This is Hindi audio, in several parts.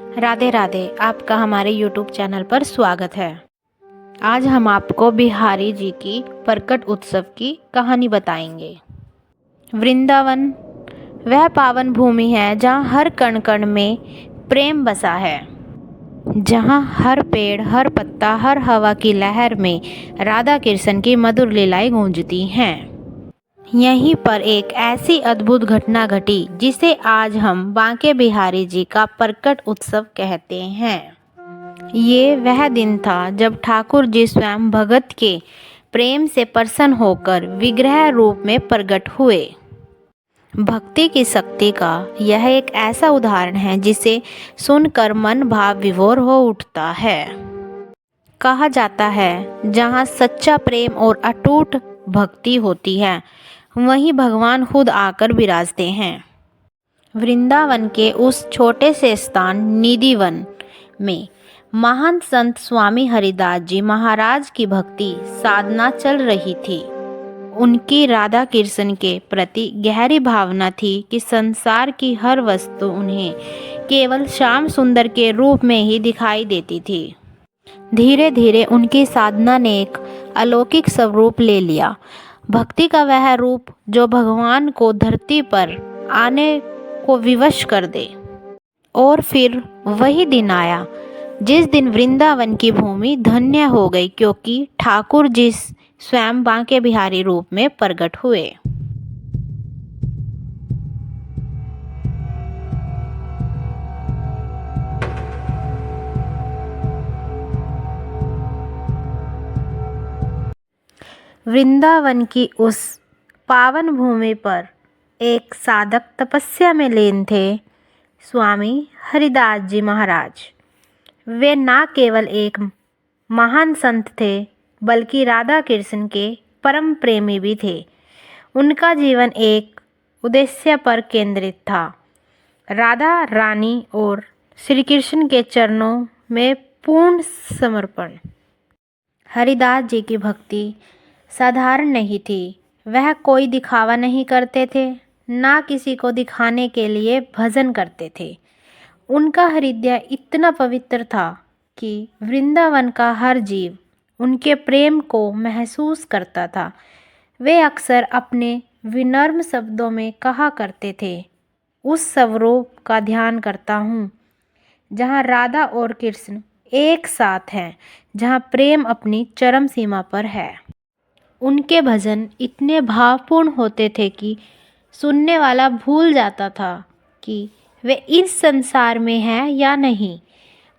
राधे राधे। आपका हमारे YouTube चैनल पर स्वागत है। आज हम आपको बिहारी जी की प्रकट उत्सव की कहानी बताएंगे। वृंदावन वह पावन भूमि है जहाँ हर कण कण में प्रेम बसा है, जहाँ हर पेड़, हर पत्ता, हर हवा की लहर में राधा कृष्ण की मधुर लीलाएं गूंजती हैं। यहीं पर एक ऐसी अद्भुत घटना घटी जिसे आज हम बांके बिहारी जी का प्रकट उत्सव कहते हैं। ये वह दिन था जब ठाकुर जी स्वयं भगत के प्रेम से प्रसन्न होकर विग्रह रूप में प्रकट हुए। भक्ति की शक्ति का यह एक ऐसा उदाहरण है जिसे सुनकर मन भाव विभोर हो उठता है। कहा जाता है, जहाँ सच्चा प्रेम और अटूट भक्ति होती है वहीं भगवान खुद आकर विराजते हैं। वृंदावन के उस छोटे से स्थान निधिवन में महान संत स्वामी हरिदास जी महाराज की भक्ति साधना चल रही थी। उनकी राधा कृष्ण के प्रति गहरी भावना थी कि संसार की हर वस्तु उन्हें केवल श्याम सुंदर के रूप में ही दिखाई देती थी। धीरे धीरे उनकी साधना ने एक अलौकिक स्वरूप ले लिया, भक्ति का वह रूप जो भगवान को धरती पर आने को विवश कर दे। और फिर वही दिन आया जिस दिन वृंदावन की भूमि धन्य हो गई, क्योंकि ठाकुर जी स्वयं बांके बिहारी रूप में प्रकट हुए। वृंदावन की उस पावन भूमि पर एक साधक तपस्या में लीन थे, स्वामी हरिदास जी महाराज। वे न केवल एक महान संत थे बल्कि राधा कृष्ण के परम प्रेमी भी थे। उनका जीवन एक उद्देश्य पर केंद्रित था, राधा रानी और श्री कृष्ण के चरणों में पूर्ण समर्पण। हरिदास जी की भक्ति साधारण नहीं थी। वह कोई दिखावा नहीं करते थे, ना किसी को दिखाने के लिए भजन करते थे। उनका हृदय इतना पवित्र था कि वृंदावन का हर जीव उनके प्रेम को महसूस करता था। वे अक्सर अपने विनम्र शब्दों में कहा करते थे, उस स्वरूप का ध्यान करता हूँ जहाँ राधा और कृष्ण एक साथ हैं, जहाँ प्रेम अपनी चरम सीमा पर है। उनके भजन इतने भावपूर्ण होते थे कि सुनने वाला भूल जाता था कि वे इस संसार में हैं या नहीं।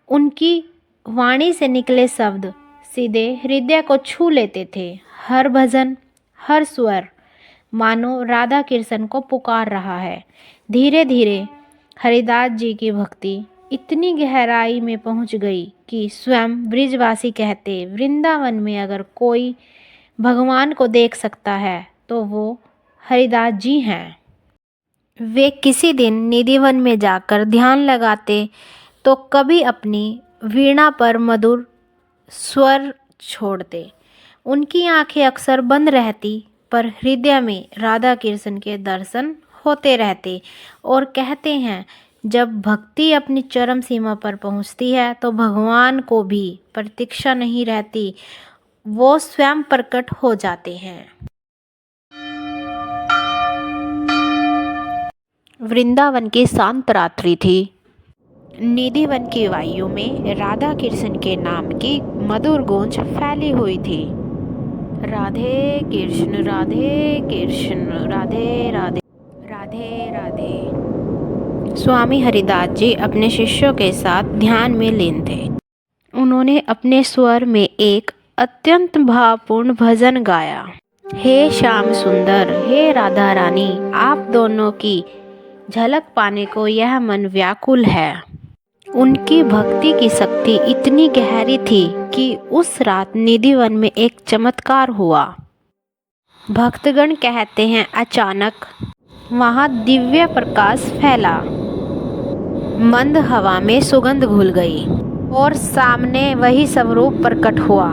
उनकी वाणी से निकले शब्द सीधे हृदय को छू लेते थे। हर भजन, हर स्वर मानो राधा कृष्ण को पुकार रहा है। धीरे धीरे हरिदास जी की भक्ति इतनी गहराई में पहुंच गई कि स्वयं ब्रिजवासी कहते, वृंदावन में अगर कोई भगवान को देख सकता है तो वो हरिदास जी हैं। वे किसी दिन निधिवन में जाकर ध्यान लगाते तो कभी अपनी वीणा पर मधुर स्वर छोड़ते। उनकी आंखें अक्सर बंद रहती पर हृदय में राधा कृष्ण के दर्शन होते रहते। और कहते हैं, जब भक्ति अपनी चरम सीमा पर पहुंचती है तो भगवान को भी प्रतीक्षा नहीं रहती, वो स्वयं प्रकट हो जाते हैं। वृंदावन की शांत रात्रि थी। निधिवन की वायु में राधा कृष्ण के नाम की मधुर गूंज फैली हुई थी। राधे कृष्ण, राधे कृष्ण, राधे राधे, राधे राधे। स्वामी हरिदास जी अपने शिष्यों के साथ ध्यान में लीन थे। उन्होंने अपने स्वर में एक अत्यंत भावपूर्ण भजन गाया। हे श्याम सुंदर, हे राधा रानी, आप दोनों की झलक पाने को यह मन व्याकुल है। उनकी भक्ति की शक्ति इतनी गहरी थी कि उस रात निधिवन में एक चमत्कार हुआ। भक्तगण कहते हैं, अचानक वहाँ दिव्य प्रकाश फैला, मंद हवा में सुगंध घुल गई और सामने वही स्वरूप प्रकट हुआ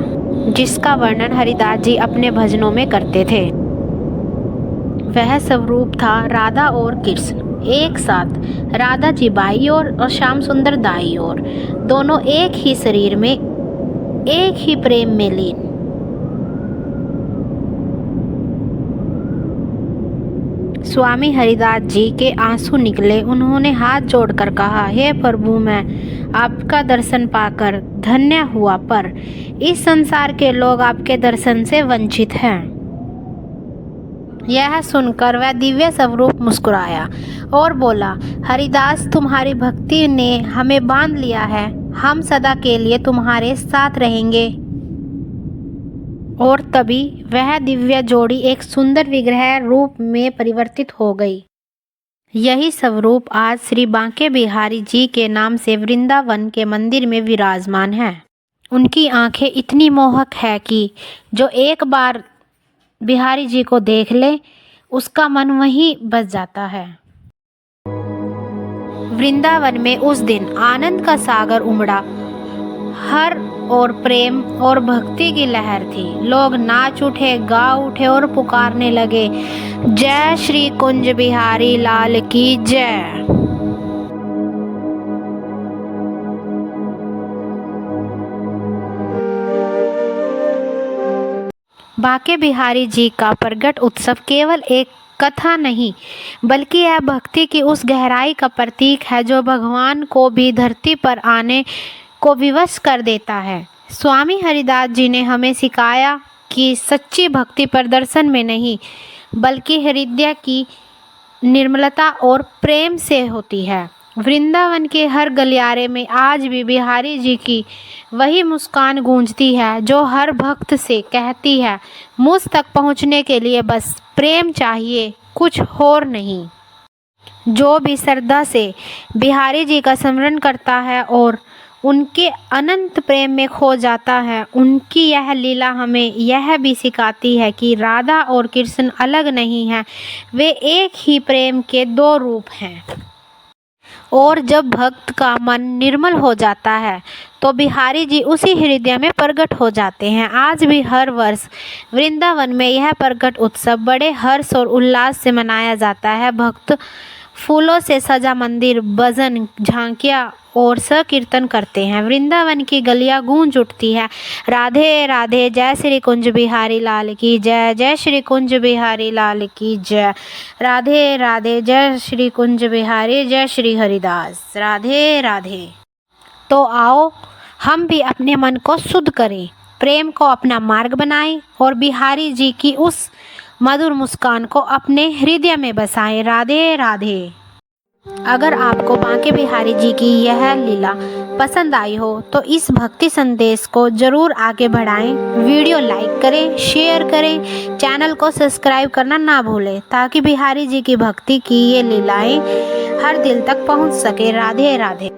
जिसका वर्णन हरिदास जी अपने भजनों में करते थे। वह स्वरूप था राधा और कृष्ण। एक साथ राधा जी बाई ओर और श्याम सुंदर दाई ओर, दोनों एक ही शरीर में एक ही प्रेम में लीन। स्वामी हरिदास जी के आंसू निकले। उन्होंने हाथ जोड़कर कहा, हे प्रभु, मैं आपका दर्शन पाकर धन्य हुआ, पर इस संसार के लोग आपके दर्शन से वंचित हैं। यह सुनकर वह दिव्य स्वरूप मुस्कुराया और बोला, हरिदास, तुम्हारी भक्ति ने हमें बांध लिया है। हम सदा के लिए तुम्हारे साथ रहेंगे। और तभी वह दिव्य जोड़ी एक सुंदर विग्रह रूप में परिवर्तित हो गई। यही स्वरूप आज श्री बांके बिहारी जी के नाम से वृंदावन के मंदिर में विराजमान है। उनकी आंखें इतनी मोहक है कि जो एक बार बिहारी जी को देख ले, उसका मन वहीं बस जाता है। वृंदावन में उस दिन आनंद का सागर उमड़ा। हर और प्रेम और भक्ति की लहर थी। लोग नाच उठे, गा उठे और पुकारने लगे, जय श्री कुंज बिहारी लाल की जय। बांके बिहारी जी का प्रगट उत्सव केवल एक कथा नहीं, बल्कि यह भक्ति की उस गहराई का प्रतीक है जो भगवान को भी धरती पर आने को विवश कर देता है। स्वामी हरिदास जी ने हमें सिखाया कि सच्ची भक्ति प्रदर्शन में नहीं, बल्कि हृदय की निर्मलता और प्रेम से होती है। वृंदावन के हर गलियारे में आज भी बिहारी जी की वही मुस्कान गूंजती है जो हर भक्त से कहती है, मुझ तक पहुंचने के लिए बस प्रेम चाहिए, कुछ और नहीं। जो भी श्रद्धा से बिहारी जी का स्मरण करता है और उनके अनंत प्रेम में खो जाता है, उनकी यह लीला हमें यह भी सिखाती है कि राधा और कृष्ण अलग नहीं हैं, वे एक ही प्रेम के दो रूप हैं। और जब भक्त का मन निर्मल हो जाता है तो बिहारी जी उसी हृदय में प्रकट हो जाते हैं। आज भी हर वर्ष वृंदावन में यह प्रकट उत्सव बड़े हर्ष और उल्लास से मनाया जाता है। भक्त फूलों से सजा मंदिर, भजन, झांकियाँ और संकीर्तन करते हैं। वृंदावन की गलियां गूंज उठती है, राधे राधे, जय श्री कुंज बिहारी लाल की जय, जय श्री कुंज बिहारी लाल की जय, राधे राधे, जय श्री कुंज बिहारी, जय श्री हरिदास, राधे राधे। तो आओ हम भी अपने मन को शुद्ध करें, प्रेम को अपना मार्ग बनाएं और बिहारी जी की उस मधुर मुस्कान को अपने हृदय में बसाएं। राधे राधे। अगर आपको बांके बिहारी जी की यह लीला पसंद आई हो तो इस भक्ति संदेश को ज़रूर आगे बढ़ाएं। वीडियो लाइक करें, शेयर करें, चैनल को सब्सक्राइब करना ना भूलें ताकि बिहारी जी की भक्ति की ये लीलाएं हर दिल तक पहुंच सके। राधे राधे।